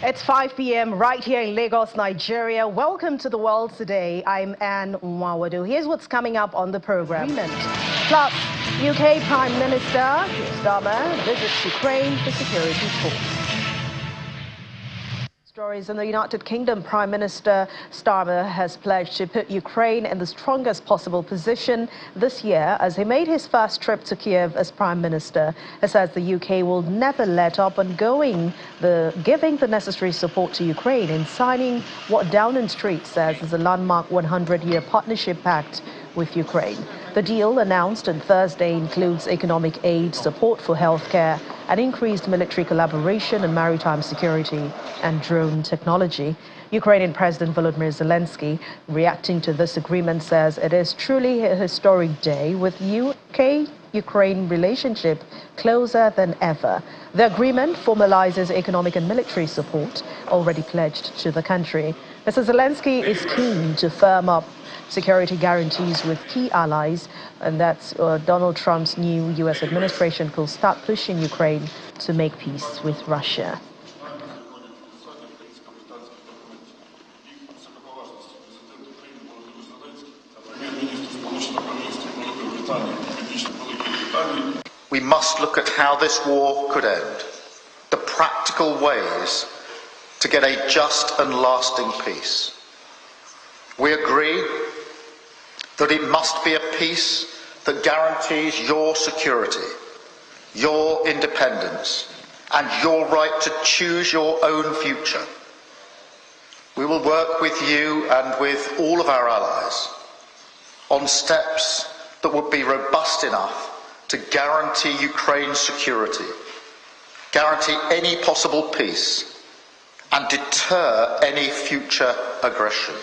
It's 5 p.m. right here in Lagos, Nigeria. Welcome to the World Today. I'm Anne Mwawadu. Here's what's coming up on the program. Plus, UK Prime Minister Starmer visits Ukraine for security talks. Stories in the United Kingdom. Prime Minister Starmer has pledged to put Ukraine in the strongest possible position this year as he made his first trip to Kyiv as Prime Minister. He says the UK will never let up on giving the necessary support to Ukraine in signing what Downing Street says is a landmark 100-year partnership pact with Ukraine. The deal, announced on Thursday, includes economic aid, support for healthcare, and increased military collaboration in maritime security and drone technology. Ukrainian President Volodymyr Zelensky, reacting to this agreement, says it is truly a historic day with UK-Ukraine relationship closer than ever. The agreement formalizes economic and military support already pledged to the country. Mr. Zelensky is keen to firm up security guarantees with key allies, and that's Donald Trump's new U.S. administration could start pushing Ukraine to make peace with Russia. We must look at how this war could end, the practical ways to get a just and lasting peace. We agree that it must be a peace that guarantees your security, your independence, and your right to choose your own future. We will work with you and with all of our allies on steps that would be robust enough to guarantee Ukraine's security, guarantee any possible peace, and deter any future aggression.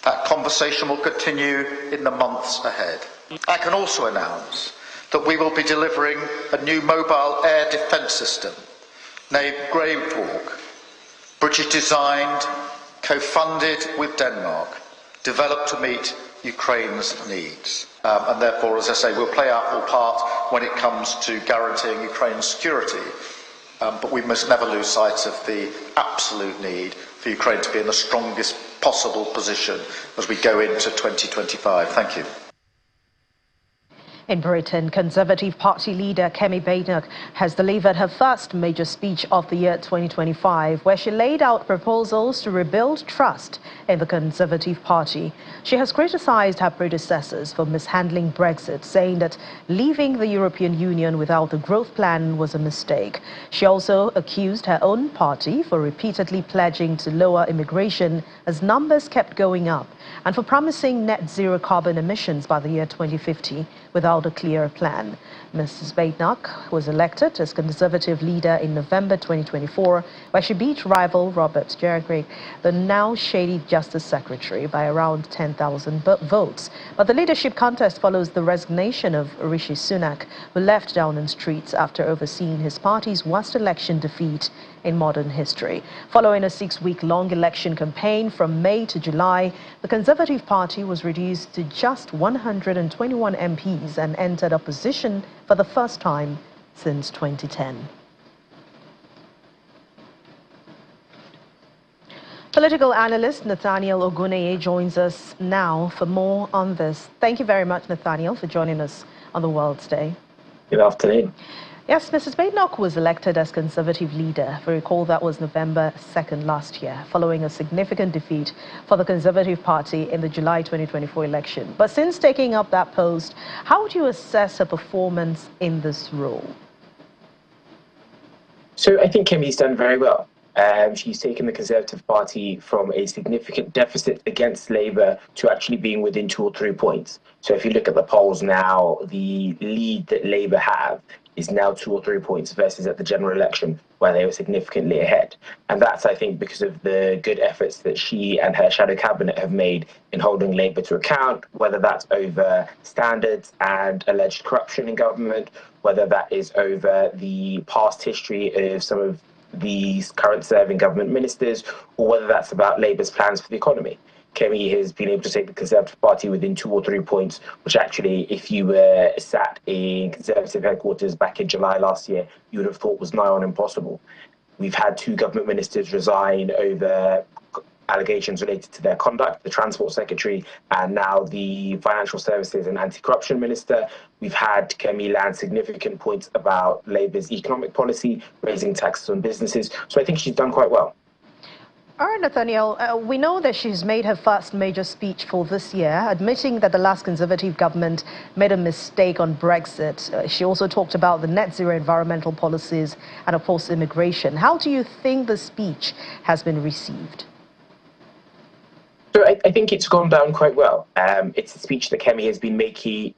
That conversation will continue in the months ahead. I can also announce that we will be delivering a new mobile air defence system named Grave Hawk, British designed, co-funded with Denmark, developed to meet Ukraine's needs. And therefore, as I say, we'll play our full part when it comes to guaranteeing Ukraine's security. But we must never lose sight of the absolute need for Ukraine to be in the strongest possible position as we go into 2025. Thank you. In Britain, Conservative Party leader Kemi Badenoch has delivered her first major speech of the year 2025, where she laid out proposals to rebuild trust in the Conservative Party. She has criticised her predecessors for mishandling Brexit, saying that leaving the European Union without a growth plan was a mistake. She also accused her own party for repeatedly pledging to lower immigration as numbers kept going up, and for promising net zero carbon emissions by the year 2050 without a clear plan. Mrs. Badenoch was elected as Conservative leader in November 2024, where she beat rival Robert Jergrig, the now shady Justice Secretary, by around 10,000 votes. But the leadership contest follows the resignation of Rishi Sunak, who left Downing Street after overseeing his party's worst election defeat in modern history. Following a 6-week-long election campaign from May to July, the Conservative Party was reduced to just 121 MPs and entered opposition for the first time since 2010. Political analyst Nathaniel Oguneye joins us now for more on this. Thank you very much, Nathaniel, for joining us on the World's Day. Good afternoon. Yes, Mrs. Badenoch was elected as Conservative leader. If you recall, that was November 2nd last year, following a significant defeat for the Conservative Party in the July 2024 election. But since taking up that post, how would you assess her performance in this role? So I think Kemi's done very well. She's taken the Conservative Party from a significant deficit against Labour to actually being within 2 or 3 points. So if you look at the polls now, the lead that Labour have is now 2 or 3 points versus at the general election where they were significantly ahead. And that's, I think, because of the good efforts that she and her shadow cabinet have made in holding Labour to account, whether that's over standards and alleged corruption in government, whether that is over the past history of some of these current serving government ministers, or whether that's about Labour's plans for the economy. Kemi has been able to take the Conservative Party within 2 or 3 points, which actually, if you were sat in Conservative headquarters back in July last year, you would have thought was nigh on impossible. We've had 2 government ministers resign over allegations related to their conduct, the Transport Secretary and now the Financial Services and Anti-Corruption Minister. We've had Kemi land significant points about Labour's economic policy, raising taxes on businesses. So I think she's done quite well. All right, Nathaniel, we know that she's made her first major speech for this year, admitting that the last Conservative government made a mistake on Brexit. She also talked about the net zero environmental policies and, of course, immigration. How do you think the speech has been received? So I think it's gone down quite well. It's a speech that Kemi has been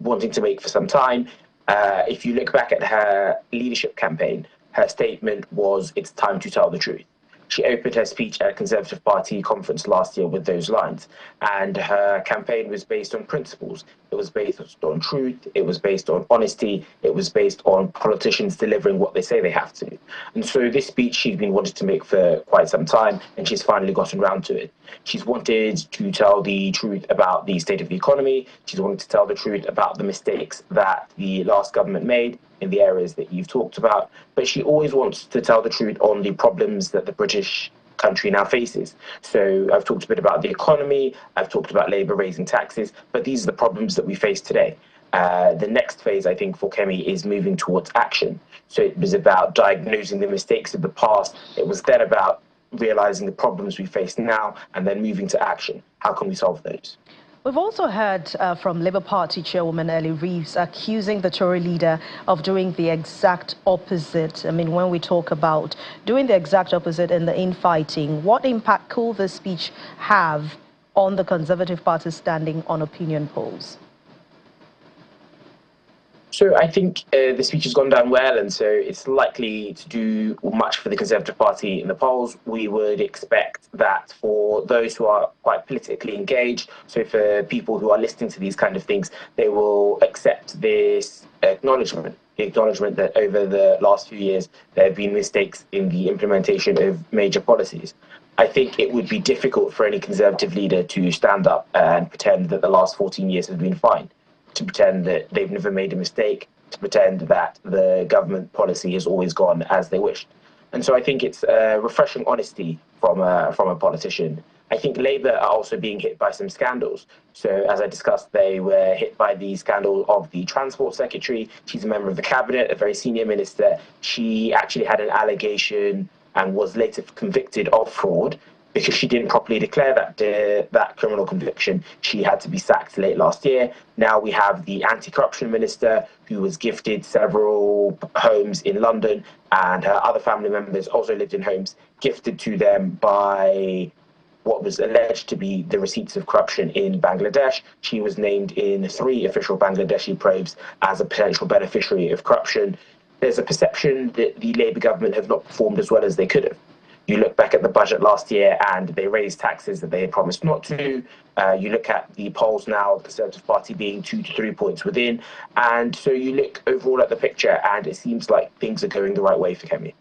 wanting to make for some time. If you look back at her leadership campaign, her statement was, "It's time to tell the truth." She opened her speech at a Conservative Party conference last year with those lines, and her campaign was based on principles. It was based on truth, it was based on honesty, it was based on politicians delivering what they say they have to. And so this speech she's been wanting to make for quite some time, and she's finally gotten around to it. She's wanted to tell the truth about the state of the economy. She's wanted to tell the truth about the mistakes that the last government made in the areas that you've talked about, but she always wants to tell the truth on the problems that the British country now faces. So I've talked a bit about the economy, I've talked about Labour raising taxes, but these are the problems that we face today. The next phase, I think, for Kemi is moving towards action. So it was about diagnosing the mistakes of the past. It was then about realising the problems we face now and then moving to action. How can we solve those? We've also heard from Labour Party Chairwoman Ellie Reeves accusing the Tory leader of doing the exact opposite. I mean, when we talk about doing the exact opposite in the infighting, what impact could this speech have on the Conservative Party's standing on opinion polls? So I think the speech has gone down well, and so it's likely to do much for the Conservative Party in the polls. We would expect that for those who are quite politically engaged, so for people who are listening to these kind of things, they will accept this acknowledgement, the acknowledgement that over the last few years there have been mistakes in the implementation of major policies. I think it would be difficult for any Conservative leader to stand up and pretend that the last 14 years have been fine, to pretend that they've never made a mistake, to pretend that the government policy has always gone as they wished. And so I think it's refreshing honesty from a politician. I think Labour are also being hit by some scandals. So as I discussed, they were hit by the scandal of the Transport Secretary. She's a member of the Cabinet, a very senior minister. She actually had an allegation and was later convicted of fraud because she didn't properly declare that criminal conviction. She had to be sacked late last year. Now we have the anti-corruption minister who was gifted several homes in London, and her other family members also lived in homes gifted to them by what was alleged to be the receipts of corruption in Bangladesh. She was named in 3 official Bangladeshi probes as a potential beneficiary of corruption. There's a perception that the Labour government have not performed as well as they could have. You look back at the budget last year and they raised taxes that they had promised not to. You look at the polls now, the Conservative Party being 2 to 3 points within. And so you look overall at the picture and it seems like things are going the right way for Kemi.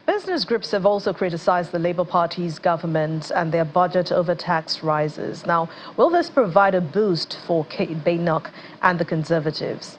Business groups have also criticized the Labour Party's government and their budget over tax rises. Now, will this provide a boost for Kate Baynock and the Conservatives?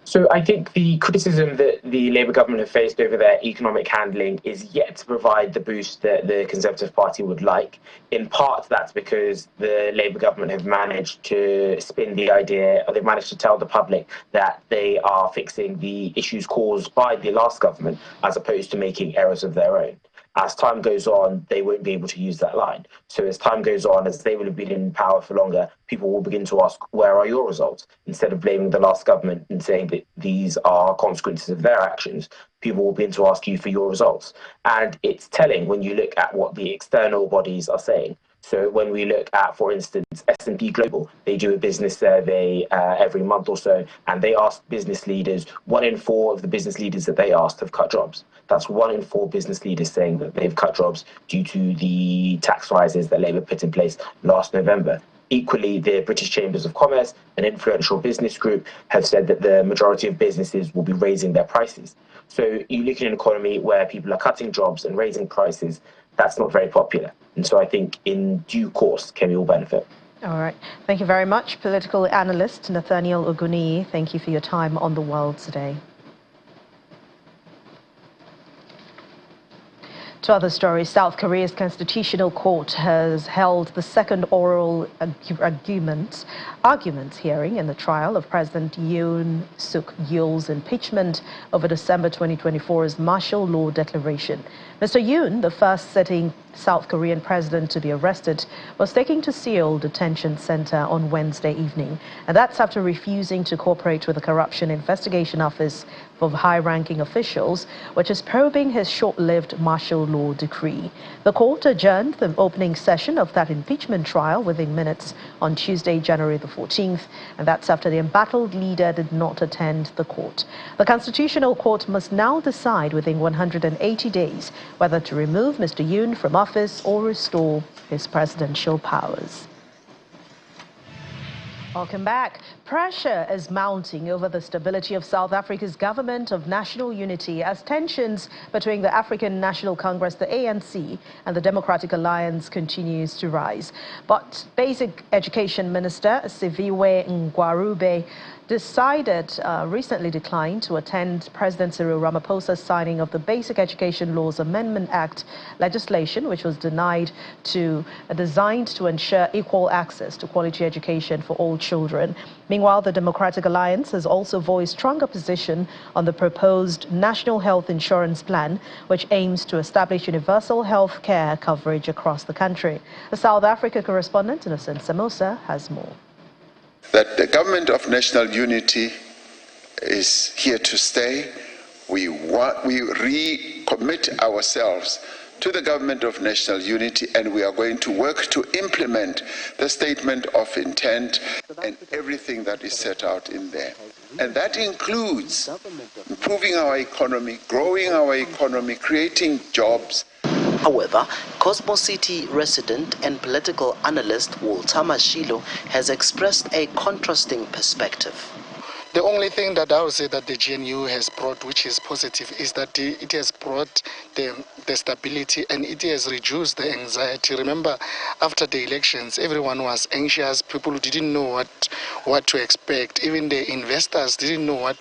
So I think the criticism that the Labour government have faced over their economic handling is yet to provide the boost that the Conservative Party would like. In part, that's because the Labour government have managed to spin the idea, or they've managed to tell the public that they are fixing the issues caused by the last government, as opposed to making errors of their own. As time goes on, they won't be able to use that line. So as time goes on, as they will have been in power for longer, people will begin to ask, where are your results? Instead of blaming the last government and saying that these are consequences of their actions, people will begin to ask you for your results. And it's telling when you look at what the external bodies are saying. So when we look at, for instance, S&P Global, they do a business survey every month or so, and they ask business leaders, 1 in 4 of the business leaders that they asked have cut jobs. That's 1 in 4 business leaders saying that they've cut jobs due to the tax rises that Labour put in place last November. Equally, the British Chambers of Commerce, an influential business group, have said that the majority of businesses will be raising their prices. So you look at an economy where people are cutting jobs and raising prices, that's not very popular. And so I think in due course, Kemi will benefit. All right. Thank you very much, political analyst Nathaniel Oguniyi. Thank you for your time on The World today. To other stories, South Korea's Constitutional Court has held the second oral arguments hearing in the trial of President Yoon Suk Yeol's impeachment over December 2024's martial law declaration. Mr. Yoon, the first sitting South Korean president to be arrested, was taken to Seoul Detention Center on Wednesday evening, and that's after refusing to cooperate with the Corruption Investigation Office for high-ranking officials, which is probing his short-lived martial law decree. The court adjourned the opening session of that impeachment trial within minutes on Tuesday, January the 14th, and that's after the embattled leader did not attend the court. The Constitutional Court must now decide within 180 days whether to remove Mr. Yoon from office or restore his presidential powers. Welcome back. Pressure is mounting over the stability of South Africa's government of national unity as tensions between the African National Congress, the ANC, and the Democratic Alliance continues to rise. But Basic Education Minister Siviwe Ngwarube recently declined to attend President Cyril Ramaphosa's signing of the Basic Education Laws Amendment Act legislation, which was designed to ensure equal access to quality education for all children. Meanwhile, the Democratic Alliance has also voiced stronger position on the proposed National Health Insurance Plan, which aims to establish universal health care coverage across the country. The South Africa correspondent, Innocent Samosa, has more. That the government of national unity is here to stay. We recommit ourselves to the government of national unity, and we are going to work to implement the statement of intent and everything that is set out in there. And that includes improving our economy, growing our economy, creating jobs. However, Cosmo City resident and political analyst Walter Mashilo has expressed a contrasting perspective. The only thing that I would say that the GNU has brought, which is positive, is that it has brought the stability and it has reduced the anxiety. Remember, after the elections, everyone was anxious. People didn't know what to expect. Even the investors didn't know what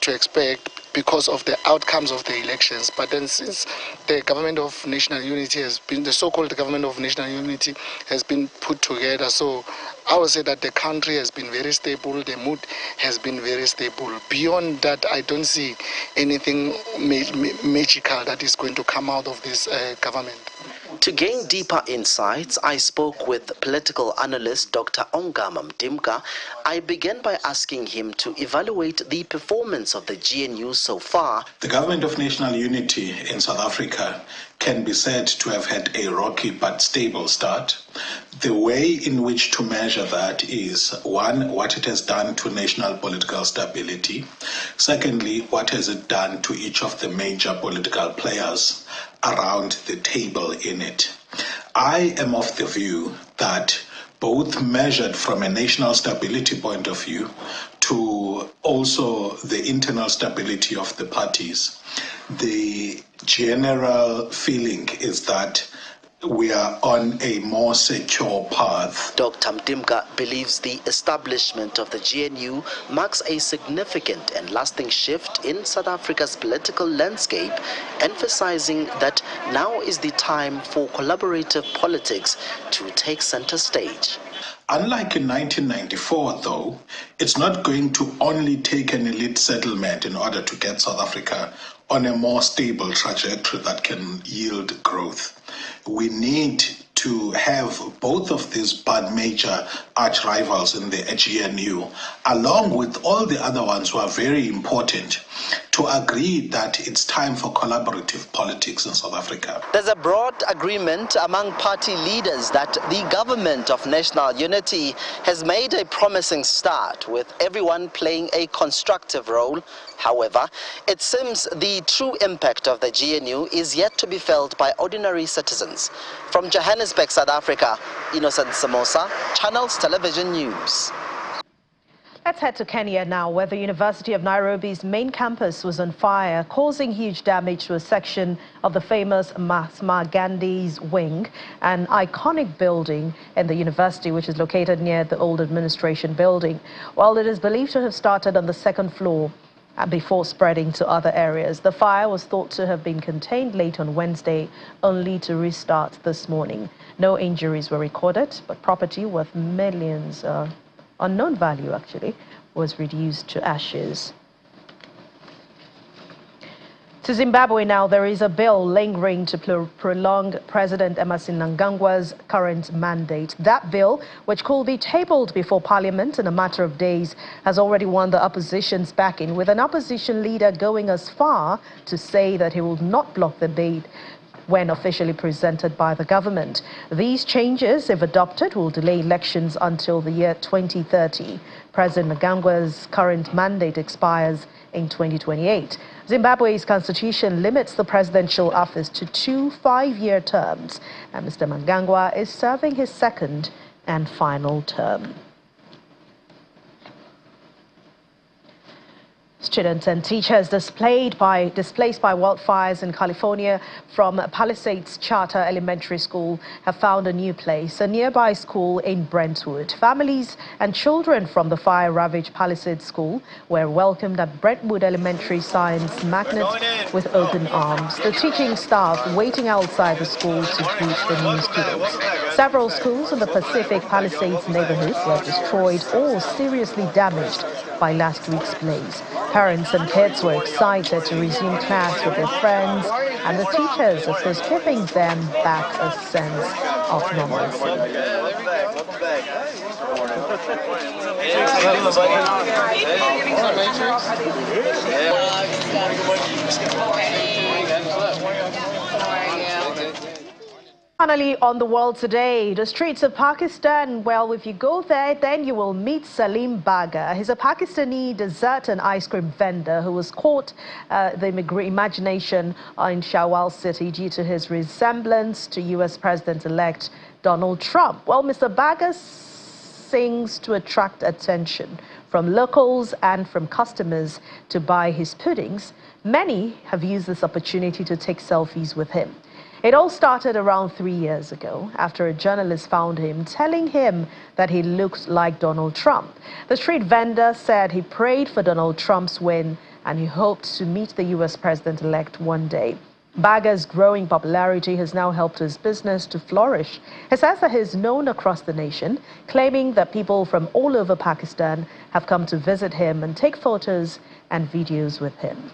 to expect because of the outcomes of the elections. But then since the government of national unity has been, the so-called government of national unity has been put together, so I would say that the country has been very stable, the mood has been very stable. Beyond that, I don't see anything magical that is going to come out of this government. To gain deeper insights, I spoke with political analyst Dr. Ongama Mdimka. I began by asking him to evaluate the performance of the GNU so far. The government of national unity in South Africa can be said to have had a rocky but stable start. The way in which to measure that is, one, what it has done to national political stability. Secondly, what has it done to each of the major political players around the table in it. I am of the view that both measured from a national stability point of view to also the internal stability of the parties, the general feeling is that we are on a more secure path. Dr. Mdimka believes the establishment of the GNU marks a significant and lasting shift in South Africa's political landscape, emphasizing that now is the time for collaborative politics to take center stage. Unlike in 1994, though, it's not going to only take an elite settlement in order to get South Africa on a more stable trajectory that can yield growth. We need to have both of these major arch rivals in the GNU, along with all the other ones who are very important, to agree that it's time for collaborative politics in South Africa. There's a broad agreement among party leaders that the government of national unity has made a promising start, with everyone playing a constructive role. However, it seems the true impact of the GNU is yet to be felt by ordinary citizens. From Johannesburg, South Africa, Innocent Samosa, Channels Television News. Let's head to Kenya now, where the University of Nairobi's main campus was on fire, causing huge damage to a section of the famous Mahatma Gandhi's wing, an iconic building in the university, which is located near the old administration building. While it is believed to have started on the second floor, before spreading to other areas. The fire was thought to have been contained late on Wednesday, only to restart this morning. No injuries were recorded, but property worth millions, unknown value actually, was reduced to ashes. To Zimbabwe now, there is a bill lingering to prolong President Emmerson Mnangagwa's current mandate. That bill, which could be tabled before Parliament in a matter of days, has already won the opposition's backing, with an opposition leader going as far to say that he will not block the debate when officially presented by the government. These changes, if adopted, will delay elections until the year 2030. President Mnangagwa's current mandate expires in 2028. Zimbabwe's constitution limits the presidential office to 2 5-year terms, and Mr. Mnangagwa is serving his second and final term. Students and teachers displaced by wildfires in California from Palisades Charter Elementary School have found a new place, a nearby school in Brentwood. Families and children from the fire-ravaged Palisades School were welcomed at Brentwood Elementary Science Magnet with open arms. The teaching staff waiting outside the school to greet the new students. Several schools in the Pacific Palisades neighborhood were destroyed or seriously damaged by last week's blaze. Parents and kids were excited to resume class with their friends, and the teachers are just giving them back a sense of normalcy. Finally, on the world today, the streets of Pakistan. Well, if you go there, then you will meet Salim Baga. He's a Pakistani dessert and ice cream vendor who was caught the imagination in Shawal City due to his resemblance to U.S. President-elect Donald Trump. Well, Mr. Baga sings to attract attention from locals and from customers to buy his puddings. Many have used this opportunity to take selfies with him. It all started around 3 years ago after a journalist found him telling him that he looked like Donald Trump. The street vendor said he prayed for Donald Trump's win and he hoped to meet the U.S. president-elect one day. Baga's growing popularity has now helped his business to flourish. He says that he's known across the nation, claiming that people from all over Pakistan have come to visit him and take photos and videos with him.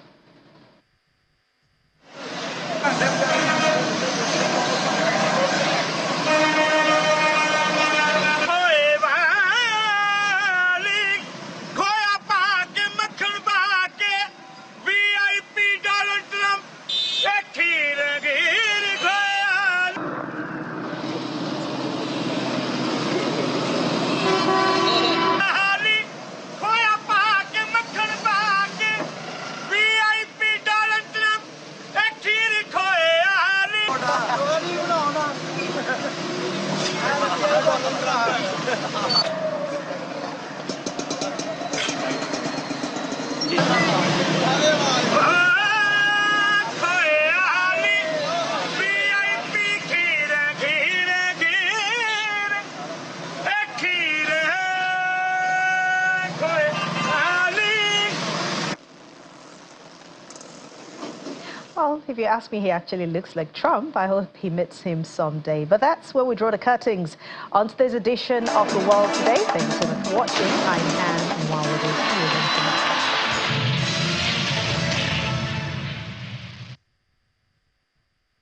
Well, if you ask me, he actually looks like Trump. I hope he meets him someday. But that's where we draw the curtains on today's edition of The World Today. Thank you so much for watching. I'm Anne, and while we do see you then.